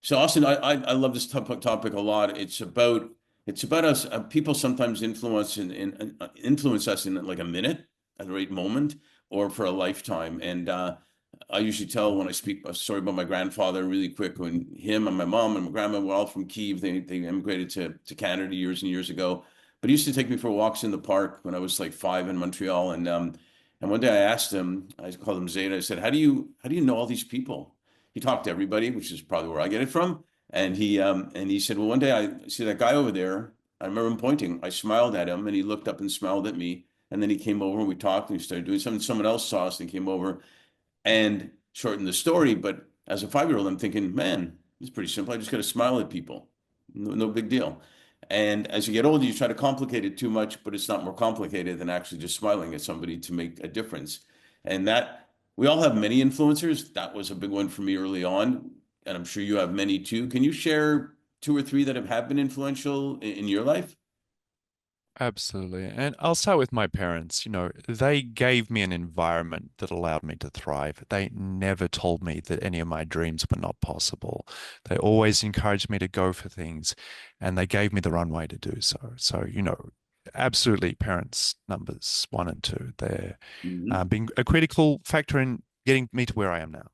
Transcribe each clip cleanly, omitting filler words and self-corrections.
So Austin, I love this topic a lot. It's about us. People sometimes influence us in like a minute, at the right moment, or for a lifetime. And I usually tell when I speak a story about my grandfather really quick. When him and my mom and my grandma were all from Kyiv, they immigrated to Canada years and years ago. But he used to take me for walks in the park when I was like 5 in Montreal. And one day I asked him, I called him Zeta. I said, how do you know all these people? He talked to everybody, which is probably where I get it from. And he said, well, one day I see that guy over there. I remember him pointing. I smiled at him, and he looked up and smiled at me. And then he came over and we talked and we started doing something. Someone else saw us and came over and shortened the story. But as a 5 year old, I'm thinking, man, it's pretty simple. I just got to smile at people. No, no big deal. And as you get older, you try to complicate it too much, but it's not more complicated than actually just smiling at somebody to make a difference. And that we all have many influencers. That was a big one for me early on. And I'm sure you have many too. Can you share two or three that have been influential in your life? Absolutely. And I'll start with my parents. They gave me an environment that allowed me to thrive. They never told me that any of my dreams were not possible. They always encouraged me to go for things, and they gave me the runway to do so. So, absolutely parents numbers one and two. They're Mhm. being a critical factor in getting me to where I am now.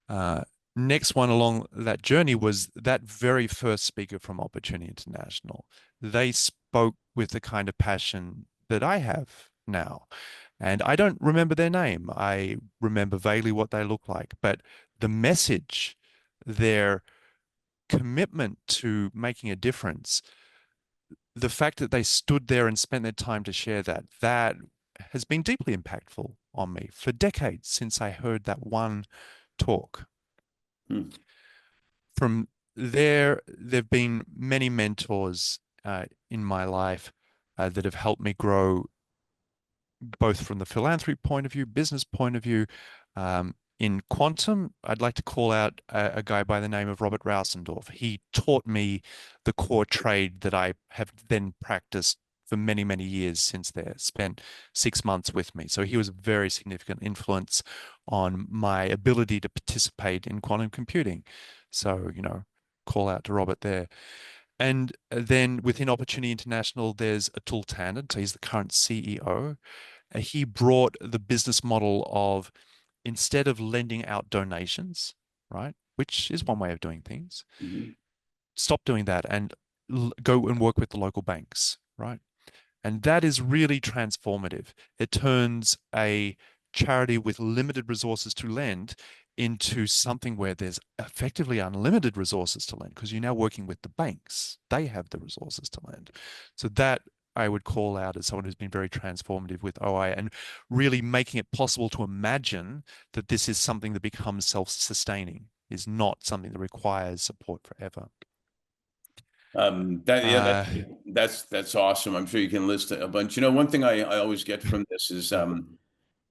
Uh, Next one along that journey was that very first speaker from Opportunity International. They spoke with the kind of passion that I have now. And I don't remember their name. I remember vaguely what they look like, but the message, their commitment to making a difference, the fact that they stood there and spent their time to share that has been deeply impactful on me for decades since I heard that one talk. Hmm. From there've been many mentors in my life that have helped me grow, both from the philanthropy point of view, business point of view. In quantum, I'd like to call out a guy by the name of Robert Rausendorf. He taught me the core trade that I have then practiced for many, many years since there, spent 6 months with me. So he was a very significant influence on my ability to participate in quantum computing. So, call out to Robert there. And then within Opportunity International, there's Atul Tandon. So he's the current CEO. He brought the business model of, instead of lending out donations, right, which is one way of doing things, Mhm. stop doing that and go and work with the local banks, right? And that is really transformative. It turns a charity with limited resources to lend into something where there's effectively unlimited resources to lend, because you're now working with the banks. They have the resources to lend. So that I would call out as someone who's been very transformative with OI and really making it possible to imagine that this is something that becomes self-sustaining, is not something that requires support forever. That yeah, Uh, that's awesome. I'm sure you can list a bunch. One thing I always get from this is yeah,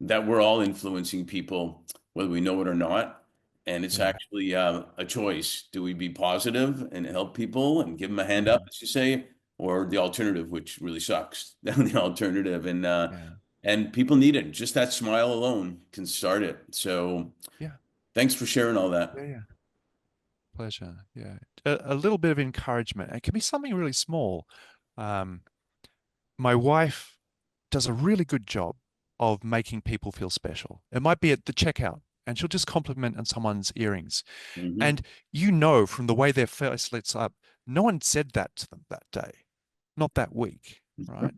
that we're all influencing people, whether we know it or not. And it's yeah. actually a choice. Do we be positive and help people and give them a hand up, Mhm. as you say, or the alternative, which really sucks, the alternative. Yeah. And people need it. Just that smile alone can start it. So Yeah. thanks for sharing all that. Yeah. Yeah. Pleasure. Yeah. A little bit of encouragement. It can be something really small. Um, my wife does a really good job of making people feel special. It might be at the checkout, and she'll just compliment on someone's earrings. Hmm. And from the way their face lights up, no one said that to them that day, not that week, right?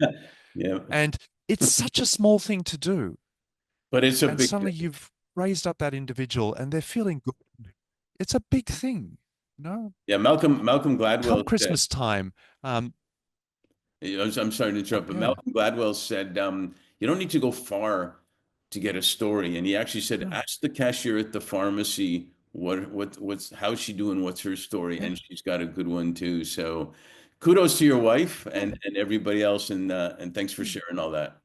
Yeah, And it's such a small thing to do. but it's a And big suddenly thing. you've raised up that individual and they're feeling good. It's a big thing, you know? Yeah, Malcolm Come Gladwell said, Christmas time, I'm sorry to interrupt, but yeah, Malcolm Gladwell said, you don't need to go far to get a story. And he actually said, no, ask the cashier at the pharmacy how's she doing? What's her story? yeah, And she's got a good one too. So kudos to your wife yeah, and everybody else. And thanks for yeah. sharing all that.